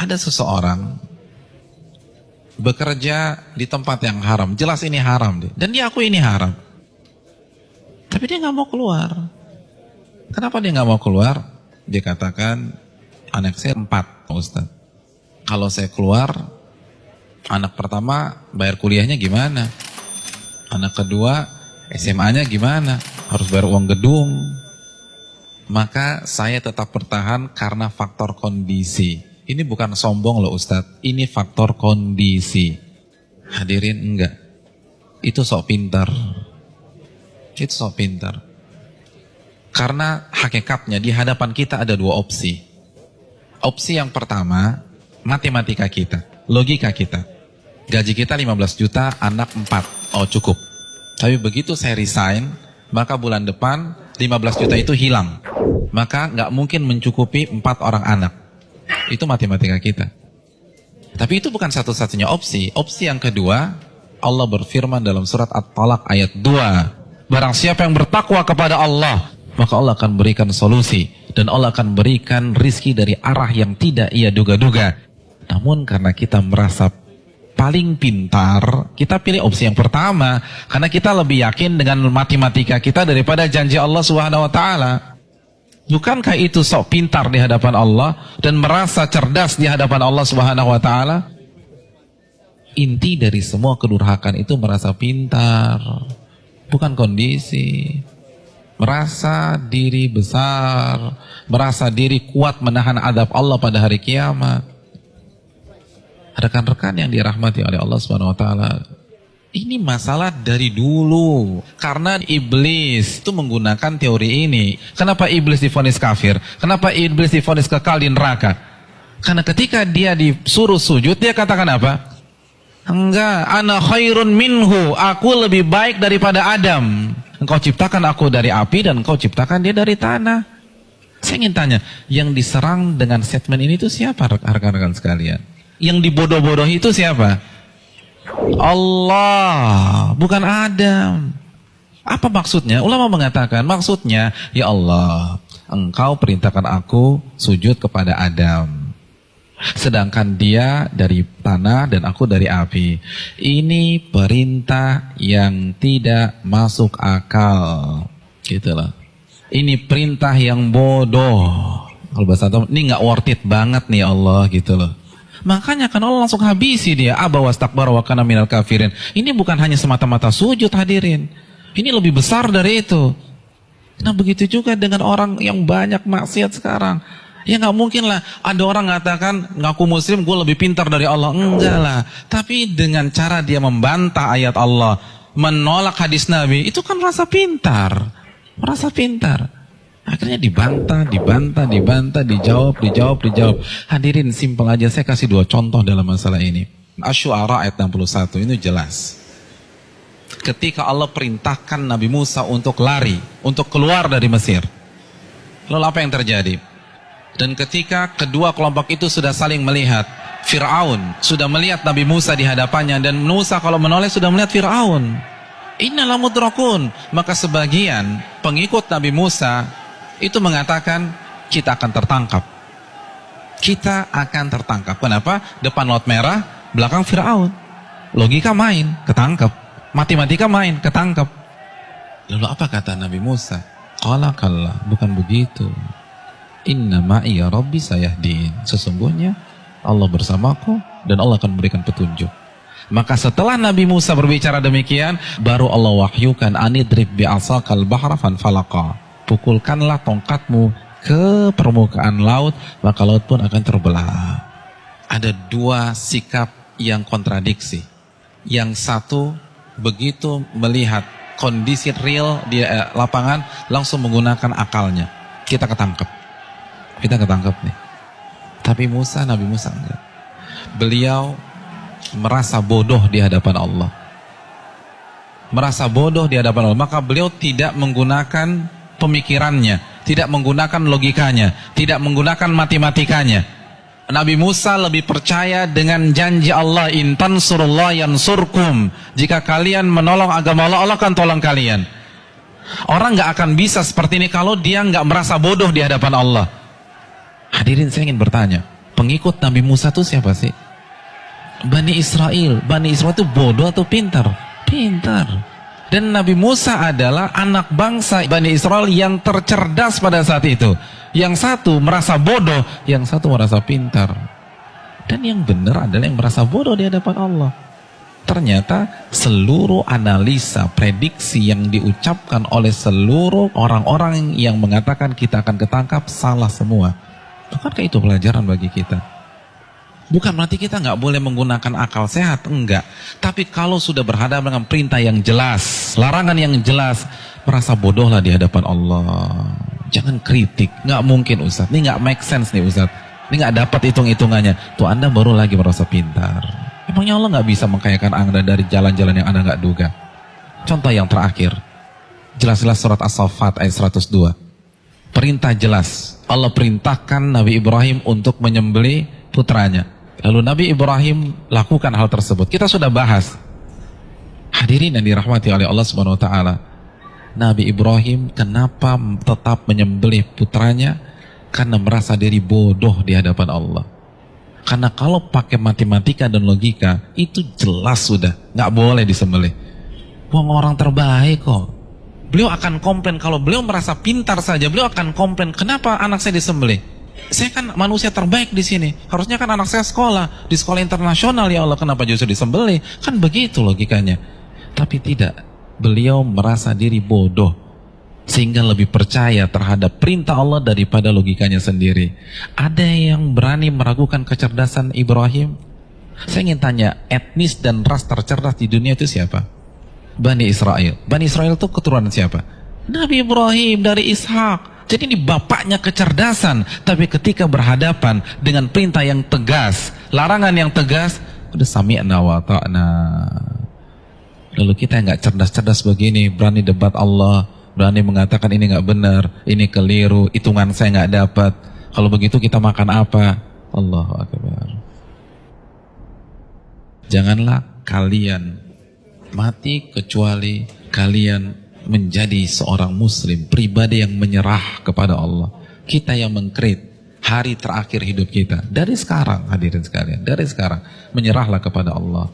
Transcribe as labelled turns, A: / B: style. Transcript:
A: Ada seseorang bekerja di tempat yang haram, jelas ini haram deh, dan dia akui ini haram, tapi dia nggak mau keluar. Kenapa dia nggak mau keluar? Dia katakan, anak saya 4, Ustaz. Kalau saya keluar, anak pertama bayar kuliahnya gimana? Anak kedua SMA-nya gimana? Harus bayar uang gedung. Maka saya tetap bertahan karena faktor kondisi. Ini bukan sombong loh Ustadz, ini faktor kondisi. Hadirin enggak. Itu sok pintar. Itu sok pintar. Karena hakikatnya di hadapan kita ada 2 opsi. Opsi yang pertama, matematika kita, logika kita. Gaji kita 15 juta, anak 4. Oh cukup. Tapi begitu saya resign, maka bulan depan 15 juta itu hilang. Maka nggak mungkin mencukupi 4 orang anak. Itu matematika kita. Tapi itu bukan satu-satunya opsi. Opsi yang kedua, Allah berfirman dalam surat At-Talaq ayat 2. Barang siapa yang bertakwa kepada Allah, maka Allah akan berikan solusi. Dan Allah akan berikan rizki dari arah yang tidak ia duga-duga. Namun karena kita merasa paling pintar, kita pilih opsi yang pertama. Karena kita lebih yakin dengan matematika kita daripada janji Allah Subhanahu wa Ta'ala. Bukankah itu sok pintar di hadapan Allah dan merasa cerdas di hadapan Allah Subhanahu wa Ta'ala? Inti dari semua kedurhakan itu merasa pintar, bukan kondisi. Merasa diri besar, merasa diri kuat menahan adab Allah pada hari kiamat. Rekan-rekan yang dirahmati oleh Allah Subhanahu wa Ta'ala, ini masalah dari dulu. Karena iblis itu menggunakan teori ini. Kenapa iblis divonis kafir? Kenapa iblis divonis kekal di neraka? Karena ketika dia disuruh sujud, dia katakan apa? Enggak, ana khairun minhu, aku lebih baik daripada Adam. Engkau ciptakan aku dari api dan engkau ciptakan dia dari tanah. Saya ingin tanya, yang diserang dengan statement ini itu siapa rekan-rekan sekalian? Yang dibodoh-bodohi itu siapa? Allah, bukan Adam. Apa maksudnya? Ulama mengatakan maksudnya, ya Allah, engkau perintahkan aku sujud kepada Adam, sedangkan dia dari tanah dan aku dari api. Ini perintah yang tidak masuk akal, gitulah. Ini perintah yang bodoh. Kalau bahasa Arab, ini nggak worth it banget nih Allah, gitu loh. Makanya kan Allah langsung habisi dia. Aba wastakbara wa kana minal kafirin. Ini bukan hanya semata-mata sujud, hadirin. Ini lebih besar dari itu. Nah begitu juga dengan orang yang banyak maksiat sekarang. Ya nggak mungkin lah ada orang mengatakan ngaku muslim gue lebih pintar dari Allah. Enggak lah. Tapi dengan cara dia membantah ayat Allah, menolak hadis Nabi, itu kan rasa pintar. Merasa pintar. Akhirnya dibantah, dijawab. Hadirin, simpel aja, saya kasih 2 contoh dalam masalah ini. Asy-Syu'ara ayat 61, ini jelas. Ketika Allah perintahkan Nabi Musa untuk lari, untuk keluar dari Mesir. Lalu apa yang terjadi? Dan ketika kedua kelompok itu sudah saling melihat, Fir'aun sudah melihat Nabi Musa di hadapannya, dan Musa kalau menoleh sudah melihat Fir'aun. Innal mudrakun. Maka sebagian pengikut Nabi Musa itu mengatakan kita akan tertangkap. Kita akan tertangkap. Kenapa? Depan laut merah, belakang Fir'aun. Logika main, ketangkap. Matematika main, ketangkap. Lalu apa kata Nabi Musa? Qala kalla, bukan begitu. Inna ma'iya rabbi sayahdin. Sesungguhnya Allah bersamaku dan Allah akan memberikan petunjuk. Maka setelah Nabi Musa berbicara demikian, baru Allah wahyukan anidrib bi'asakal bahra fanfalaqa. Pukulkanlah tongkatmu ke permukaan laut, maka laut pun akan terbelah. Ada 2 sikap yang kontradiksi. Yang satu begitu melihat kondisi real di lapangan, langsung menggunakan akalnya. Kita ketangkep nih. Tapi Nabi Musa enggak. Beliau merasa bodoh di hadapan Allah. Maka beliau tidak menggunakan pemikirannya, tidak menggunakan logikanya, tidak menggunakan matematikanya. Nabi Musa lebih percaya dengan janji Allah, in tansurullah yansurkum. Jika kalian menolong agama Allah, Allah akan tolong kalian. Orang nggak akan bisa seperti ini kalau dia nggak merasa bodoh di hadapan Allah. Hadirin, saya ingin bertanya, pengikut Nabi Musa itu siapa sih? Bani Israel. Bani Israel itu bodoh atau pintar? Pintar. Dan Nabi Musa adalah anak bangsa Bani Israel yang tercerdas pada saat itu. Yang satu merasa bodoh, yang satu merasa pintar. Dan yang benar adalah yang merasa bodoh di hadapan Allah. Ternyata seluruh analisa, prediksi yang diucapkan oleh seluruh orang-orang yang mengatakan kita akan ketangkap salah semua. Bukankah itu pelajaran bagi kita? Bukan berarti kita nggak boleh menggunakan akal sehat, enggak. Tapi kalau sudah berhadapan dengan perintah yang jelas, larangan yang jelas, merasa bodohlah di hadapan Allah. Jangan kritik, nggak mungkin Ustaz. Ini nggak make sense nih Ustaz. Ini nggak dapat hitung-hitungannya. Tuh Anda baru lagi merasa pintar. Emangnya Allah nggak bisa mengkayakan Anda dari jalan-jalan yang Anda nggak duga? Contoh yang terakhir, jelas-jelas surat As-Saffat ayat 102. Perintah jelas. Allah perintahkan Nabi Ibrahim untuk menyembelih putranya. Lalu Nabi Ibrahim lakukan hal tersebut. Kita sudah bahas. Hadirin yang dirahmati oleh Allah Subhanahu wa taala. Nabi Ibrahim kenapa tetap menyembelih putranya? Karena merasa diri bodoh di hadapan Allah. Karena kalau pakai matematika dan logika, itu jelas sudah nggak boleh disembelih. Wong orang terbaik kok. Beliau akan komplain kalau beliau merasa pintar saja, beliau akan komplain kenapa anak saya disembelih. Saya kan manusia terbaik di sini. Harusnya kan anak saya sekolah di sekolah internasional, ya Allah, kenapa justru disembelih? Kan begitu logikanya. Tapi tidak. Beliau merasa diri bodoh sehingga lebih percaya terhadap perintah Allah daripada logikanya sendiri. Ada yang berani meragukan kecerdasan Ibrahim? Saya ingin tanya, etnis dan ras tercerdas di dunia itu siapa? Bani Israel. Bani Israel itu keturunan siapa? Nabi Ibrahim dari Ishak. Jadi ini bapaknya kecerdasan, tapi ketika berhadapan dengan perintah yang tegas, larangan yang tegas, udah sami'na wa ta'na. Lalu kita yang nggak cerdas-cerdas begini, berani debat Allah, berani mengatakan ini nggak benar, ini keliru, hitungan saya nggak dapat. Kalau begitu kita makan apa? Allahu Akbar. Janganlah kalian mati kecuali kalian menjadi seorang muslim, pribadi yang menyerah kepada Allah. Kita yang mengkrit hari terakhir hidup kita. Dari sekarang, hadirin sekalian, dari sekarang, menyerahlah kepada Allah.